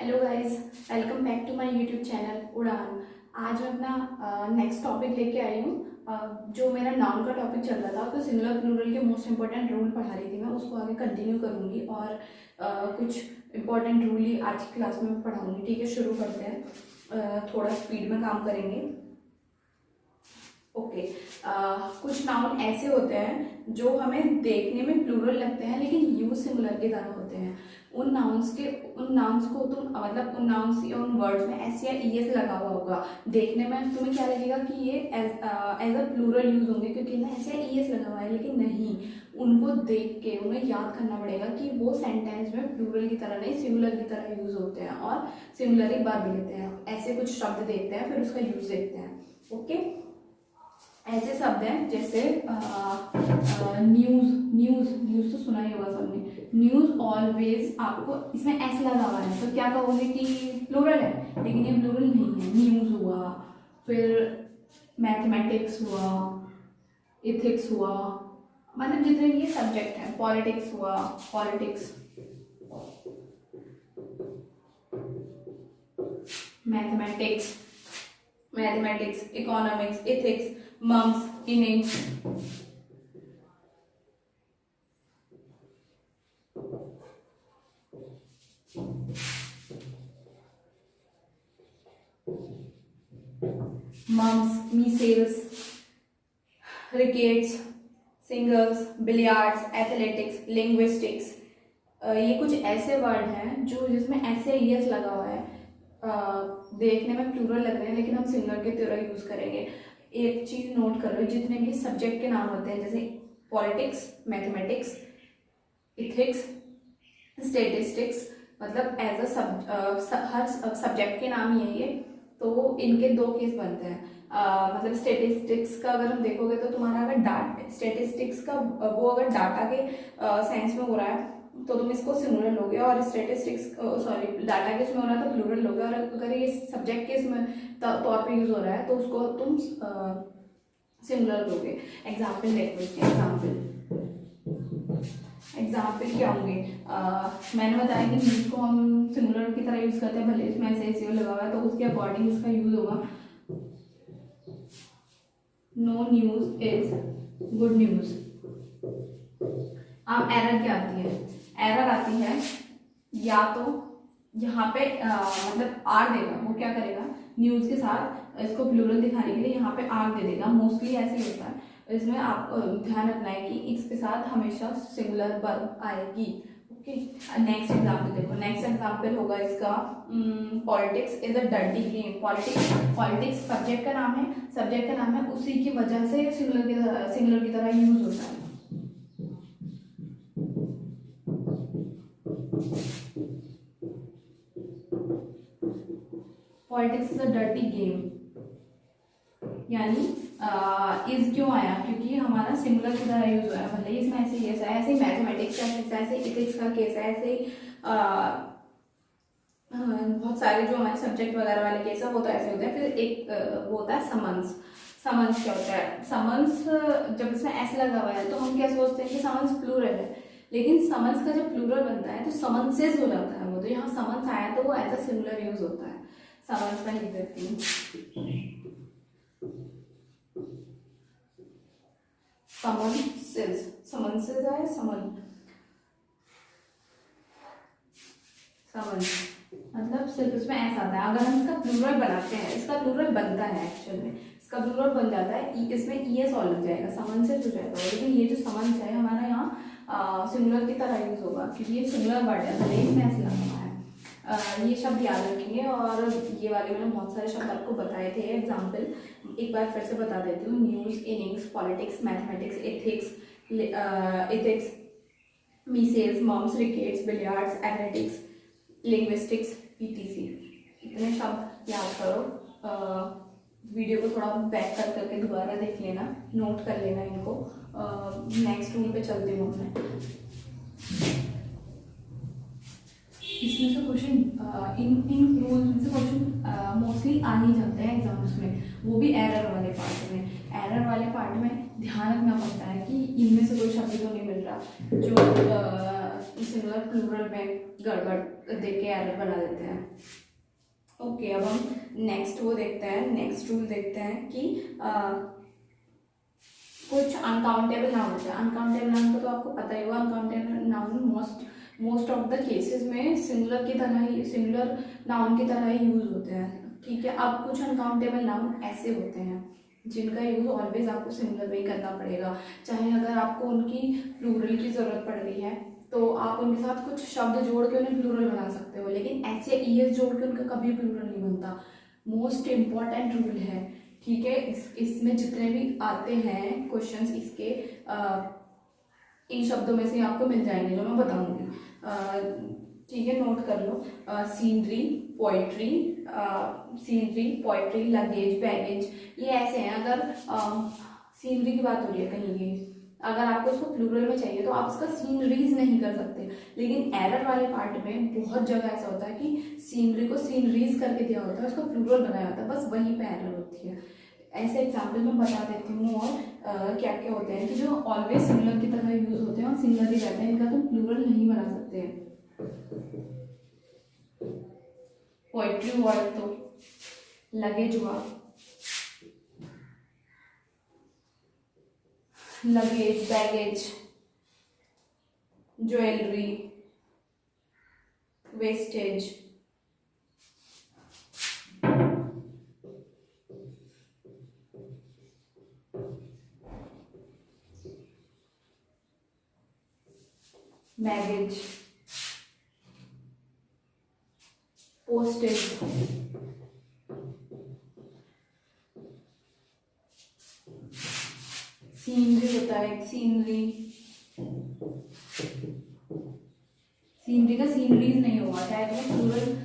Hello guys, welcome back to my YouTube channel Udaan. आज मैं अपना नेक्स्ट टॉपिक लेके आई हूँ। जो मेरा नाउन का टॉपिक चल रहा था तो सिंगुलर प्लूरल के मोस्ट इंपॉर्टेंट रूल पढ़ा रही थी मैं, उसको आगे कंटिन्यू करूँगी और कुछ इंपॉर्टेंट रूल ही आज की क्लास में पढ़ाऊँगी। ठीक है, शुरू करते हैं। थोड़ा स्पीड में काम करेंगे। ओके। कुछ नाउन ऐसे होते हैं जो हमें देखने में प्लूरल लगते हैं लेकिन यूज सिंगुलर की तरह होते हैं। उन नाउन्स को तुम मतलब उन नाउन्स या उन वर्ड्स में एस या ईएस लगा हुआ होगा, देखने में तुम्हें क्या लगेगा कि ये एज अ प्लूरल यूज होंगे क्योंकि ना एस या ईएस लगा हुआ है, लेकिन नहीं। उनको देख के उन्हें याद करना पड़ेगा कि वो सेंटेंस में प्लूरल की तरह नहीं सिंगुलर की तरह यूज होते हैं और सिंगुलर एक बार भी लेते हैं। ऐसे कुछ शब्द देखते हैं फिर उसका यूज देखते हैं। ओके, ऐसे शब्द हैं जैसे न्यूज। न्यूज तो सुना ही होगा सबने। न्यूज ऑलवेज, आपको इसमें एस लगा हुआ है तो क्या कहोगे कि प्लूरल है, लेकिन ये प्लूरल नहीं है। न्यूज हुआ, फिर मैथमेटिक्स हुआ, इथिक्स हुआ, मतलब जितने भी ये सब्जेक्ट हैं। पॉलिटिक्स हुआ, politics, mathematics, economics, ethics, mumps, innings, measles, rickets, singles, billiards, athletics, linguistics. ये कुछ ऐसे वर्ड हैं जो जिसमें ऐसे ईएस लगा हुआ है। देखने में प्लूरल लग रहे हैं लेकिन हम सिंगुलर की तरह यूज करेंगे। एक चीज नोट करो, जितने भी सब्जेक्ट के नाम होते हैं जैसे पॉलिटिक्स, मैथमेटिक्स, इथिक्स, स्टेटिस्टिक्स, मतलब एज हर सब्जेक्ट के नाम ही है ये। तो इनके दो केस बनते हैं। मतलब स्टेटिस्टिक्स का अगर हम देखोगे तो तुम्हारा अगर स्टेटिस्टिक्स का वो अगर डाटा के सेंस में हो रहा है तो तुम इसको सिंगुलर लोगे, और स्टेटिस्टिक्स सॉरी डाटा के इसमें हो रहा है तो प्लूरल लोगे, और अगर ये सब्जेक्ट के इसमें तौर पे यूज हो रहा है तो उसको तुम सिंगुलर लोगे। एग्जाम्पल देखो, एग्जाम्पल क्या होंगे। मैंने बताया कि न्यूज को हम सिंगुलर की तरह यूज करते हैं, भले इसमें ऐसे ऐसे लगा हुआ है तो उसके अकॉर्डिंग इसका यूज होगा। No news is good news. अब एरर क्या आती है? एरर आती है या तो यहाँ पे मतलब आर देगा, वो क्या करेगा न्यूज के साथ इसको प्लूरल दिखाने के लिए यहाँ पे आर दे देगा। मोस्टली ऐसे ही होता है। इसमें आप ध्यान रखना है कि इसके साथ हमेशा सिंगुलर वर्ब आएगी। ओके, नेक्स्ट एग्जाम्पल देखो। नेक्स्ट एग्जाम्पल होगा इसका politics is a dirty game. Politics subject का नाम है, उसी की वजह से सिंगुलर की तरह यूज होता है। Politics is a dirty game, यानी इज क्यों आया? क्योंकि हमारा सिंगुलर की तरह यूज हुआ है, भले ही इसमें ऐसे ही ऐसे ही मैथमेटिक्स का केस है, ऐसे इथिक्स का केस है, ऐसे ही बहुत सारे जो हमारे सब्जेक्ट वगैरह वाले केस है वो तो ऐसे होते हैं। फिर एक वो होता है समन्स। समन्स क्या होता है? समन्स जब इसमें ऐसे लगा हुआ है तो हम क्या सोचते हैं कि समन्स प्लूरल है, लेकिन समन्स का जब प्लूरल बनता है तो समन्सेस हो जाता है वो। तो यहाँ समन्स आया तो वो एज अ सिंगुलर यूज होता है। समन्स में लिख देती हूँ समन्सेस आए, समन मतलब सिर्फ इसमें ऐसा आता है। अगर हम इसका प्लूरल बनाते हैं, इसका प्लूरल बनता है एक्चुअल में, इसका प्लूरल बन जाता है, इसमें ईएस और लग जाएगा, समन से हो जाएगा। लेकिन ये जो समन्स है हमारा यहाँ सिंगुलर की तरह यूज होगा क्योंकि ये सिंगुलर वर्ड है, भले इसमें ऐसे लगा हुआ है। ये शब्द याद रखेंगे, और ये वाले मैंने बहुत सारे शब्द आपको बताए थे। एग्जाम्पल एक बार फिर से बता देती हूँ। News, innings, politics, mathematics, ethics, measles, mumps, rickets, billiards, athletics, linguistics, PTC. इतने शब्द याद करो। वीडियो को थोड़ा बैक कर करके दोबारा देख लेना, नोट कर लेना इनको। नेक्स्ट रूल पे चलती हूँ मैं। इसमें से क्वेश्चन इन इन रूल्स में से क्वेश्चन मोस्टली आ ही जाते हैं एग्जाम्स में, वो भी एरर वाले पार्ट में। एरर वाले पार्ट में ध्यान रखना पड़ता है कि इनमें से कोई शब्द तो नहीं मिल रहा जो सिंगुलर प्लूरल में गड़बड़ दे के एरर बना देते हैं। ओके, अब हम नेक्स्ट वो देखते हैं, नेक्स्ट रूल देखते हैं कि कुछ अनकाउंटेबल नाउन होते हैं। अनकाउंटेबल नाउन को तो आपको पता ही होगा, uncountable noun most of the cases में सिंगुलर की तरह ही, सिंगुलर नाउन की तरह ही यूज होते हैं। ठीक है, अब कुछ अनकाउंटेबल नाउन ऐसे होते हैं जिनका यूज ऑलवेज आपको सिंगुलर में ही करना पड़ेगा। चाहे अगर आपको उनकी प्लूरल की जरूरत पड़ रही है तो आप उनके साथ कुछ शब्द जोड़ के उन्हें प्लूरल बना सकते हो, लेकिन ऐसे ईएस जोड़ के उनका कभी प्लूरल नहीं बनता। मोस्ट इम्पॉर्टेंट रूल है। ठीक है, इसमें जितने भी आते हैं क्वेश्चंस इसके इन शब्दों में से आपको मिल जाएंगे जो मैं बताऊंगी। ठीक है, नोट कर लो। Scenery, poetry, scenery, poetry, luggage, baggage, ये ऐसे हैं। अगर सीनरी की बात हो रही है कहीं की, अगर आपको उसको प्लूरल में चाहिए तो आप उसका सीनरीज नहीं कर सकते, लेकिन एरर वाले पार्ट में बहुत जगह ऐसा होता है कि सीनरी को सीनरीज करके दिया होता है, उसको प्लूरल बनाया होता है, बस वहीं पे एरर होती है। ऐसे एग्जाम्पल मैं बता देती हूँ। और क्या क्या होते हैं कि जो ऑलवेज सिंगुलर की तरह यूज होते हैं और सिंगुलर ही रहते हैं, इनका तुम प्लूरल नहीं बना सकते। पोइट्री हुआ तो, लगेज हुआ, luggage, baggage, jewellery, wastage, baggage, postage, scenery होता है, सीनरी, सीनरी का सीनरीज नहीं होगा, चाहे तुम्हें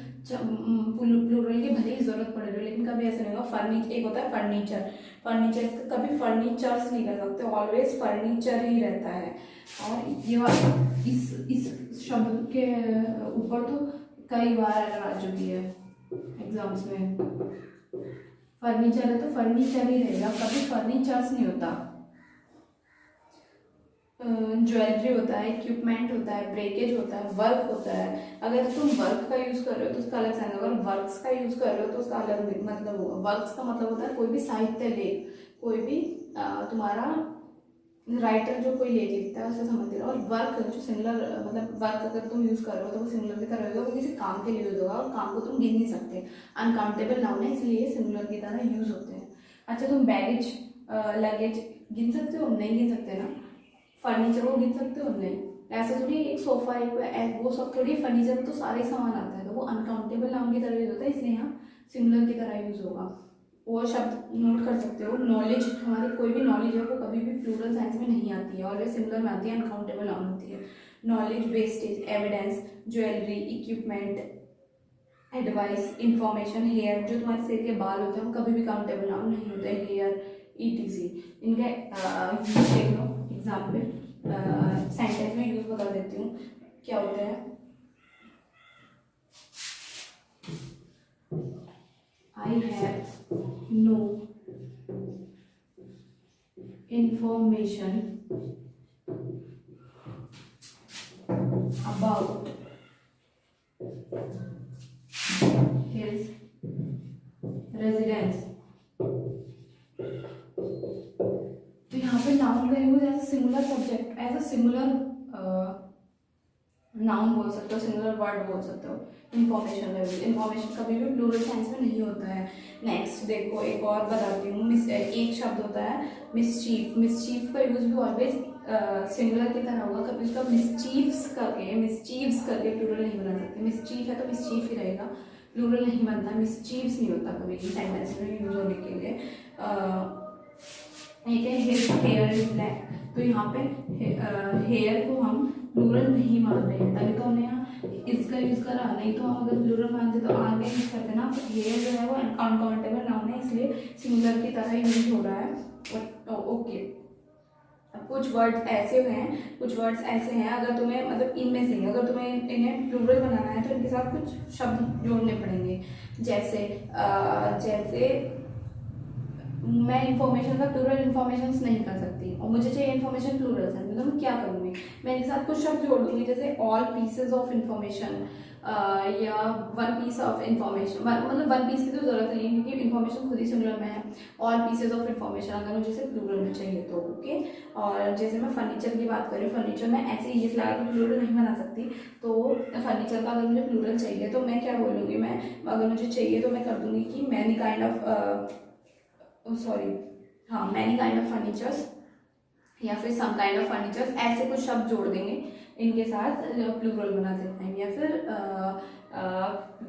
प्लूरल की भले ही जरूरत पड़ रही है, लेकिन कभी ऐसा नहीं होगा। फर्नीचर एक होता है, फर्नीचर, फर्नीचर कभी फर्नीचर्स नहीं कर सकते, ऑलवेज फर्नीचर ही रहता है। और ये इस शब्द के ऊपर तो कई बार एरर आ चुकी है एग्जाम्स में। फर्नीचर है तो फर्नीचर ही रहेगा, कभी फर्नीचर्स नहीं होता। ज्वेलरी होता है, इक्विपमेंट होता है, ब्रेकेज होता है, वर्क होता है। अगर तुम वर्क का यूज कर रहे हो तो उसका अलग साइन, अगर वर्क्स का यूज कर रहे हो तो उसका अलग मतलब होगा। वर्क्स का मतलब होता है कोई भी साहित्य लेख, कोई भी तुम्हारा राइटर जो कोई लेख लिखता है उससे संबंधित। और वर्क जो सिंगुलर मतलब वर्क अगर तुम यूज कर रहे हो तो वो सिंगुलर की तरह होगा, वो किसी काम के लिए यूज होगा और काम को तुम गिन नहीं सकते। अनकाउंटेबल नाउन है इसलिए सिंगुलर की तरह यूज होते हैं। अच्छा, तुम बैगेज, लगेज गिन सकते हो? नहीं गिन सकते ना। फर्नीचर को गिन सकते हो? नहीं। ऐसे थोड़ी एक सोफा एक वो सब थोड़ी, फर्नीचर में तो सारे सामान आता है, तो वो अनकाउंटेबल नाउन की तरह यूज होता है, इसलिए यहाँ सिंगुलर की तरह यूज होगा। वो शब्द नोट कर सकते हो। नॉलेज, हमारी कोई भी नॉलेज है वो कभी भी प्लूरल सेंस में नहीं आती है, ऑलवेज सिंगुलर में आती है, अनकाउंटेबल नाउन होती है। Knowledge, wastage, evidence, jewellery, equipment, advice, information, hair, जो तुम्हारे सिर के बाल होते हैं वो कभी भी काउंटेबल नाउन नहीं होते, हेयर, ईटीसी। इनके यूज देख लो, एग्जाम्पल सेंटेंस में यूज बता देती हूँ क्या होते हैं। I have no information about his residence। तो यहाँ पे नाउन का use as a singular subject, as a singular noun बोल सकते हो, सिंगुलर वर्ड बोल सकते हो। इंफॉर्मेशन का यूज, इंफॉर्मेशन कभी भी प्लूरल सेंस में नहीं होता है। नेक्स्ट देखो, एक और बताती हूँ। एक शब्द होता है मिसचीफ। मिसचीफ का यूज भी ऑलवेज सिंगुलर की तरह होगा, कभी उसका मिसचीफ्स करके प्लूरल नहीं बना सकते। मिसचीफ है तो मिसचीफ ही रहेगा, प्लूरल नहीं बनता, मिसचीफ्स नहीं होता कभी भी सेंटेंस में यूज होने के लिए। एक है हिज हेयर इज ब्लैक, तो यहाँ पे हेयर को हम प्लूरल नहीं मान रहे हैं, तभी तो हमने यहाँ इसका यूज करा। नहीं तो हम अगर प्लूरल मानते तो आगे यूज करते ना। तो हेयर जो है वो अनकाउंटेबल नाउन है, इसलिए सिंगुलर की तरह यूज हो रहा है। ओके, कुछ वर्ड्स ऐसे हैं, अगर तुम्हें मतलब इनमें से अगर तुम्हें इन्हें प्लूरल बनाना है तो इनके साथ कुछ शब्द जोड़ने पड़ेंगे। जैसे जैसे मैं इन्फॉर्मेशन का प्लूरल इन्फॉर्मेशन नहीं कर सकती और मुझे चाहिए इन्फॉर्मेशन प्लूरल है, मतलब मैं क्या करूँगी, मैं इनके साथ कुछ शब्द जोड़ दूंगी, जैसे ऑल पीसेज ऑफ इन्फॉर्मेशन या वन पीस ऑफ इन्फॉर्मेशन। मतलब वन पीस की तो जरूरत नहीं है क्योंकि इन्फॉर्मेशन खुद ही सिंगुलर में है। ऑल पीसेज ऑफ इन्फॉर्मेशन अगर मुझे इसे प्लूरल में चाहिए तो ओके। और जैसे मैं फर्नीचर की बात करूँ, फर्नीचर में ऐसे ही लगा के प्लूरल नहीं बना सकती, तो फर्नीचर का अगर मुझे प्लूरल चाहिए तो मैं क्या बोलूँगी, मैं अगर मुझे चाहिए तो मैं कर दूँगी कि many kind of many kind of furnitures या फिर सम काइंड ऑफ फर्नीचर्स, ऐसे कुछ शब्द जोड़ देंगे इनके साथ, प्लूरल बना देते हैं। या फिर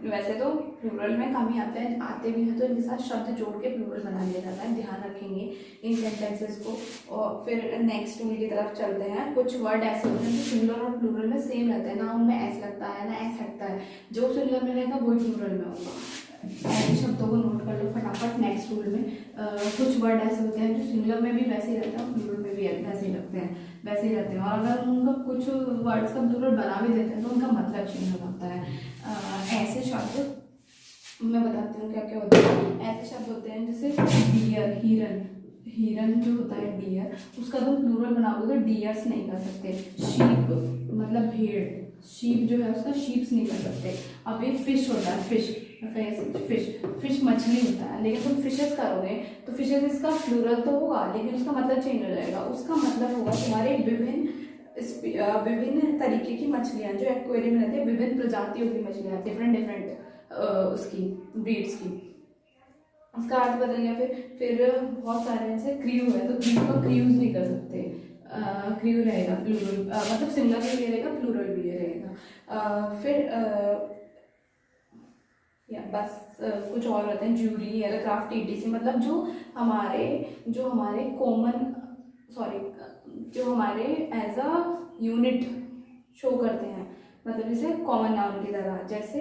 वैसे तो प्लूरल में कम ही आते भी हैं, तो इनके साथ शब्द जोड़ के प्लूरल बना दिया जाता है, ध्यान रखेंगे इन सेंटेंसेस को। और फिर नेक्स्ट टूल की तरफ चलते हैं। कुछ वर्ड ऐसे होते हैं जो सिंगुलर और प्लूरल में सेम रहते हैं, ना उनमें एस लगता है ना एस हटता है, जो सिंगुलर में रहेगा वही प्लूरल में होगा। ऐसे शब्दों को नोट कर लो फटाफट नेक्स्ट रूल में। कुछ वर्ड ऐसे होते हैं जो सिंगुलर में भी वैसे ही रहते हैं और प्लूरल में भी वैसे ही लगते हैं, वैसे ही रहते हैं। और अगर उनका कुछ वर्ड्स का प्लूरल बना भी देते हैं तो उनका मतलब चेंज हो जाता है। ऐसे शब्द मैं बताती हूँ क्या क्या होते हैं। ऐसे शब्द होते हैं जैसे डियर, हिरन, हिरन जो होता है डियर, उसका तुम प्लूरल बनाओगे तो डियर्स नहीं कर सकते। शीप मतलब भेड़, शीप जो है उसका शीप्स नहीं कर सकते। अब ये फिश होता है, फिश फिश मछली होता है, लेकिन तुम फिशेस करोगे तो फिशेस इसका प्लूरल तो होगा लेकिन उसका मतलब चेंज हो जाएगा। उसका मतलब होगा तुम्हारे विभिन्न तरीके की मछलियाँ जो एक्वेरियम में रहती है, विभिन्न प्रजातियों की मछलियाँ, डिफरेंट उसकी ब्रीड्स की, उसका अर्थ बदल गया। फिर बहुत सारे जैसे क्रू है तो क्रू को क्रूज नहीं कर सकते, क्रू रहेगा प्लूरल, मतलब सिंगुलर भी ये रहेगा प्लूरल भी ये रहेगा। फिर बस कुछ और रहते हैं, ज्यूरी, एयरक्राफ्ट, ईटीसी, मतलब जो हमारे कॉमन जो हमारे एज अ यूनिट शो करते हैं, मतलब जैसे कॉमन नाउन की तरह, जैसे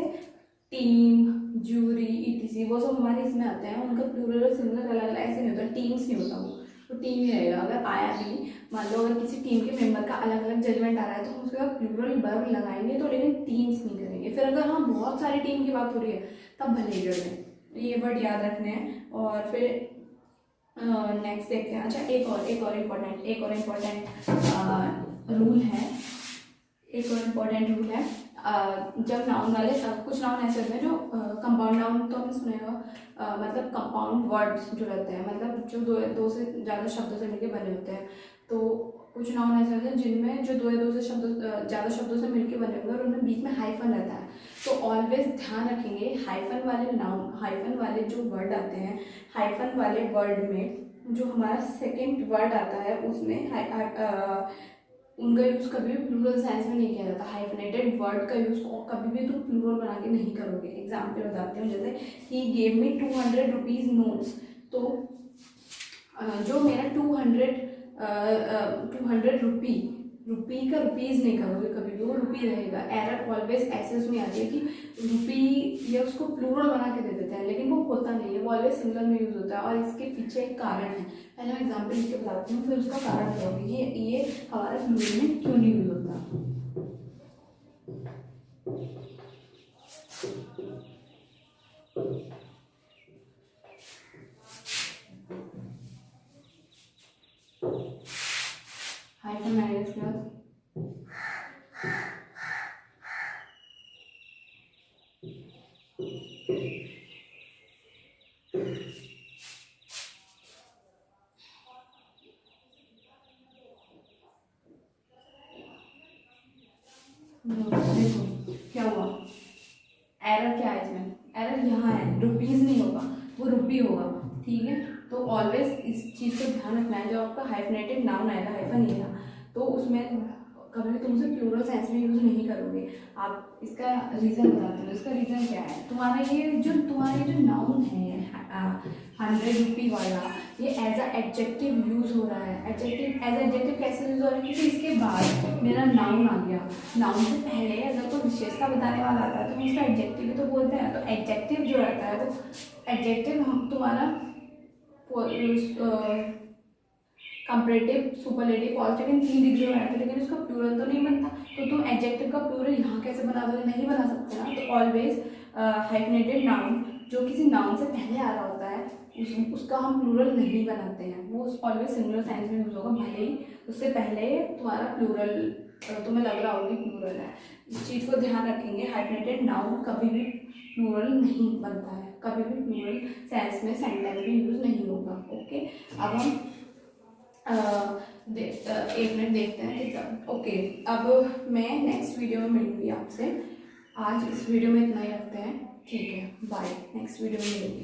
टीम, ज्यूरी, ईटीसी, वो सब हमारे इसमें आते हैं। उनका प्लूरल और सिंगुलर अलग अलग ऐसे नहीं होता, टीम्स नहीं होता, वो तो टीम ही रहेगा। अगर आया भी, मान लो अगर किसी टीम के मेंबर का अलग अलग जजमेंट आ रहा है तो हम उसके बाद प्लूरल वर्ब लगाएंगे तो, लेकिन टीम्स नहीं करेंगे। फिर अगर हम बहुत सारी टीम की बात हो रही है तब भले ही कर दें, ये वर्ड याद रखने हैं। और फिर नेक्स्ट देखते हैं। अच्छा, एक और इम्पोर्टेंट रूल है, जब नाउन वाले कुछ नाउन ऐसे होते हैं जो कंपाउंड नाउन तो हमने सुना होगा, मतलब कंपाउंड वर्ड्स जो रहते हैं, मतलब जो दो से ज़्यादा शब्दों से मिलकर बने होते हैं। तो कुछ नाउन ऐसे होते हैं जिनमें जो दो से ज़्यादा शब्दों से मिलकर बने हुए हैं और उनमें बीच में हाइफन रहता है। तो ऑलवेज ध्यान रखेंगे, हाइफन वाले जो वर्ड आते हैं, हाइफन वाले वर्ड में जो हमारा सेकेंड वर्ड आता है उसमें उनका यूज़ कभी भी प्लूरल सेंस में नहीं किया जाता। हाइफनेटेड वर्ड का यूज़ कभी भी तुम प्लूरल बना के नहीं करोगे। एग्जाम्पल बताती हूँ, जैसे he gave me 200 rupees notes, तो जो मेरा 200 रुपी का रुपीज़ नहीं करोगे कभी भी, वो रुपी रहेगा। एरर ऑलवेज ऐसे उसमें आती है कि रुपी या उसको प्लूरल बना के दे देते हैं, लेकिन वो होता नहीं है, वो ऑलवेज सिंगुलर में यूज़ होता है। और इसके पीछे एक कारण है, पहले मैं एग्जाम्पल लिख के बताती हूँ फिर उसका कारण बताऊँगी ये हमारे प्लूरल में क्यों नहीं यूज़ होता। हाइफन माइनस के बाद देखो क्या हुआ, एरर क्या है इसमें, एरर यहाँ है, रुपीज़ नहीं होगा, वो रुपी होगा, ठीक है। तो ऑलवेज इस चीज़ को ध्यान रखना है, जब आपका हाइफनेटेड नाउन आएगा, हाइफन नहीं है तो उसमें कभी भी तुम उसे प्लूरल सेंस में यूज़ नहीं करोगे। आप इसका रीज़न बताते हो, इसका रीज़न क्या है, तुम्हारे जो नाउन है 100 रुपी वाला, ये एज अ एडजेक्टिव यूज़ हो रहा है। एज एडजेक्टिव कैसे यूज़ हो रहा है, क्योंकि इसके बाद मेरा नाउन आ गया, नाउन से पहले अगर कोई विशेषता बताने वाला आता है तो हम उसका एडजेक्टिव भी तो बोलते हैं। तो एडजेक्टिव जो रहता है वो एडजेक्टिव हम तुम्हारा कंपैरेटिव, सुपरलेटिव, पॉजिटिव, इन 3 डिग्री में बनाते हैं, लेकिन उसका प्लूरल तो नहीं बनता। तो तुम एडजेक्टिव का प्लूरल यहाँ कैसे बना दोगे? नहीं बना सकते ना। तो ऑलवेज हाइफनेटेड नाउन जो किसी नाउन से पहले आ रहा होता है उसका हम प्लूरल नहीं बनाते हैं, वो ऑलवेज सिंगुलर सेंस में यूज होगा, भले ही उससे पहले तुम्हारा प्लूरल तुम्हें लग रहा होगा प्लूरल है। इस चीज़ को ध्यान रखेंगे, हाइफनेटेड नाउन कभी भी प्लूरल नहीं बनता है, कभी भी प्लूरल सेंस में सेंटेंस में यूज नहीं होगा। ओके, अब हम एक मिनट देखते हैं कितना। ओके, अब मैं नेक्स्ट वीडियो में मिलूंगी आपसे। आज इस वीडियो में इतना ही रखते हैं, ठीक है, बाय, नेक्स्ट वीडियो में मिलेंगे।